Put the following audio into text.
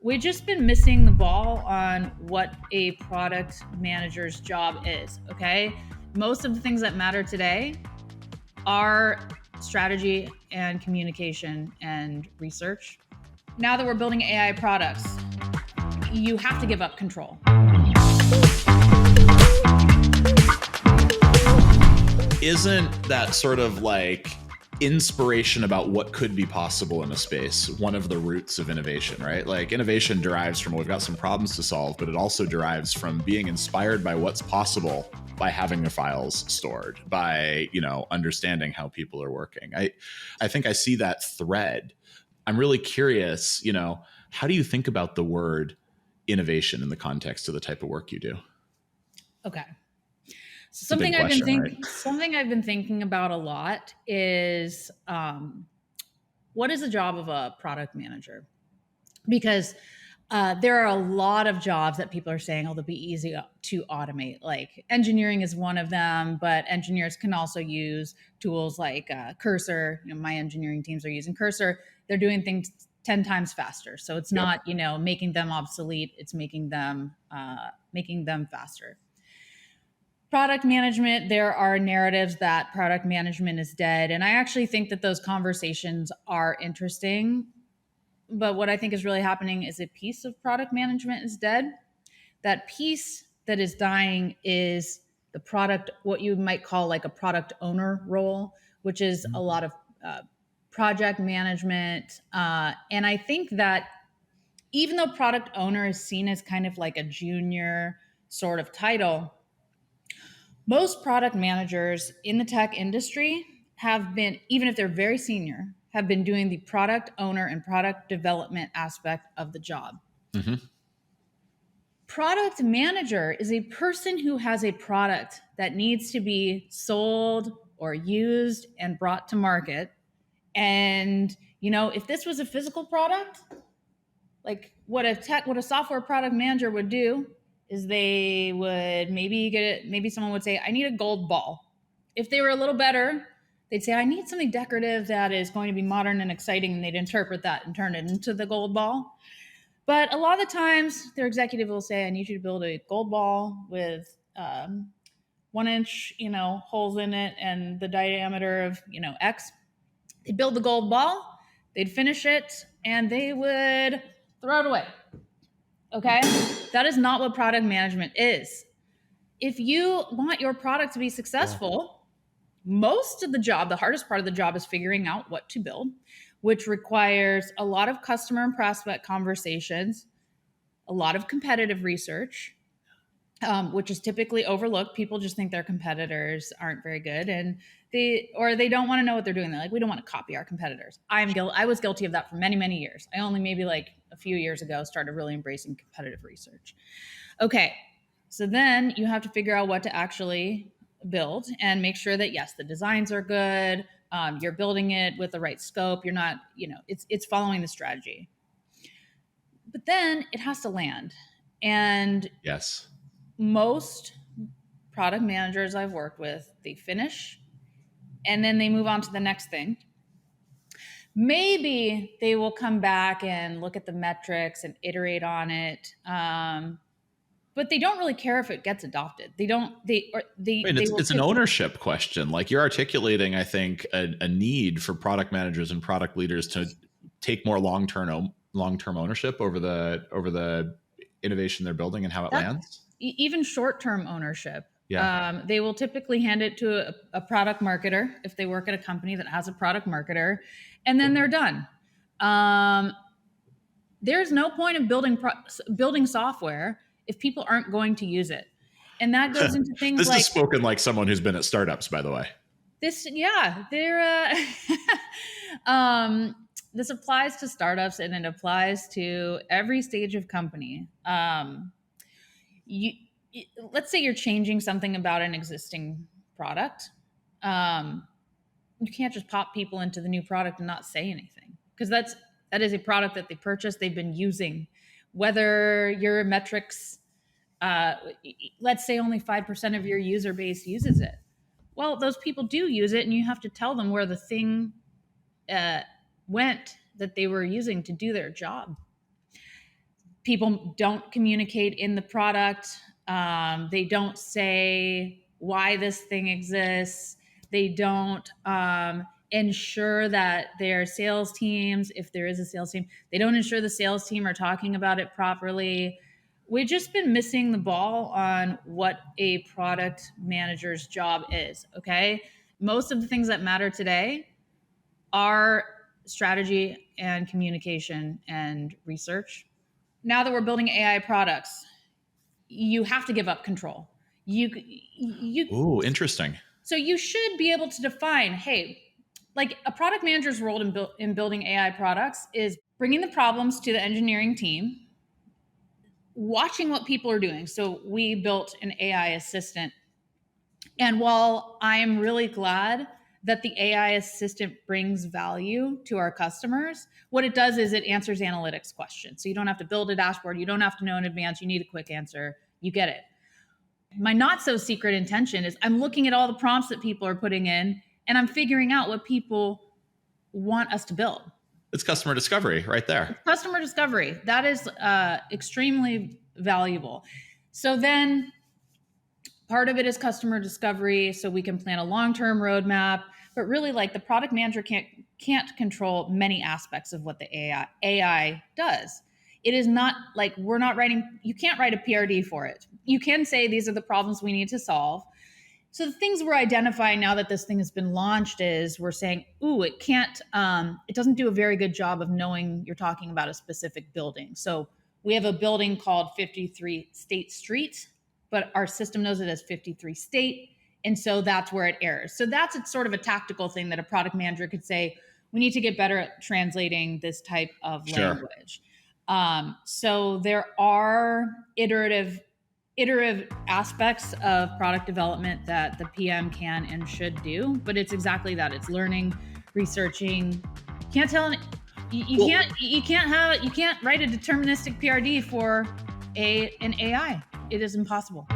we've just been missing the ball on what a product manager's job is, okay? Most of the things that matter today are strategy and communication and research. Now that we're building AI products, you have to give up control. Isn't that sort of like inspiration about what could be possible in a space one of the roots of innovation, right? Like innovation derives from, we've got some problems to solve, but it also derives from being inspired by what's possible by having the files stored, by, understanding how people are working. I think I see that thread. I'm really curious, how do you think about the word innovation in the context of the type of work you do? Okay. Something I've been thinking about a lot is what is the job of a product manager? Because there are a lot of jobs that people are saying, they'll be easy to automate. Like engineering is one of them, but engineers can also use tools like Cursor. My engineering teams are using Cursor. They're doing things 10 times faster. So it's not, making them obsolete. It's making them faster. Product management, there are narratives that product management is dead. And I actually think that those conversations are interesting. But what I think is really happening is a piece of product management is dead. That piece that is dying is the product, what you might call like a product owner role, which is a lot of project management. And I think that even though product owner is seen as kind of like a junior sort of title, most product managers in the tech industry have been, even if they're very senior, have been doing the product owner and product development aspect of the job. Mm-hmm. Product manager is a person who has a product that needs to be sold or used and brought to market. And, if this was a physical product, like what a software product manager would do is they would maybe someone would say, I need a gold ball. If they were a little better, they'd say, I need something decorative that is going to be modern and exciting, and they'd interpret that and turn it into the gold ball. But a lot of the times, their executive will say, I need you to build a gold ball with 1 inch, holes in it and the diameter of, X. They'd build the gold ball, they'd finish it, and they would throw it away. Okay? That is not what product management is. If you want your product to be successful, most of the job, the hardest part of the job is figuring out what to build, which requires a lot of customer and prospect conversations, a lot of competitive research, which is typically overlooked. People just think their competitors aren't very good, and they don't want to know what they're doing. They're like, we don't want to copy our competitors. I was guilty of that for many, many years. I only maybe like a few years ago started really embracing competitive research. Okay, so then you have to figure out what to actually build and make sure that, yes, the designs are good. You're building it with the right scope. You're not, it's following the strategy. But then it has to land. And yes, most product managers I've worked with, they finish and then they move on to the next thing. Maybe they will come back and look at the metrics and iterate on it. But they don't really care if it gets adopted. It's an ownership question. Like you're articulating, I think, a need for product managers and product leaders to take more long-term ownership over the innovation they're building and how it lands. Even short-term ownership. Yeah. They will typically hand it to a product marketer if they work at a company that has a product marketer, and then they're done. There's no point of building software if people aren't going to use it. And that goes into things this is spoken like someone who's been at startups, by the way. This applies to startups and it applies to every stage of company. Let's say you're changing something about an existing product. You can't just pop people into the new product and not say anything, because that is a product that they purchased, they've been using. Whether your metrics, let's say only 5% of your user base uses it. Well, those people do use it, and you have to tell them where the thing went that they were using to do their job. People don't communicate in the product. They don't say why this thing exists. They don't ensure that their sales teams, if there is a sales team, they don't ensure the sales team are talking about it properly. We've just been missing the ball on what a product manager's job is, okay? Most of the things that matter today are strategy and communication and research. Now that we're building AI products, you have to give up control. Ooh, interesting. So you should be able to define, hey, like a product manager's role in building AI products is bringing the problems to the engineering team, watching what people are doing. So we built an AI assistant. And while I am really glad that the AI assistant brings value to our customers, what it does is it answers analytics questions. So you don't have to build a dashboard. You don't have to know in advance. You need a quick answer. You get it. My not so secret intention is I'm looking at all the prompts that people are putting in and I'm figuring out what people want us to build. It's customer discovery right there. It's customer discovery. That is extremely valuable. So then part of it is customer discovery, so we can plan a long-term roadmap. But really, like the product manager can't control many aspects of what the AI does. It is not like we're not writing. You can't write a PRD for it. You can say these are the problems we need to solve. So the things we're identifying now that this thing has been launched is we're saying, ooh, it can't. It doesn't do a very good job of knowing you're talking about a specific building. So we have a building called 53 State Street, but our system knows it as 53 State. And so that's where it errors. So that's sort of a tactical thing that a product manager could say, we need to get better at translating this type of language. So there are iterative aspects of product development that the PM can and should do, but it's exactly that. It's learning, researching. You can't write a deterministic PRD for an AI. It is impossible.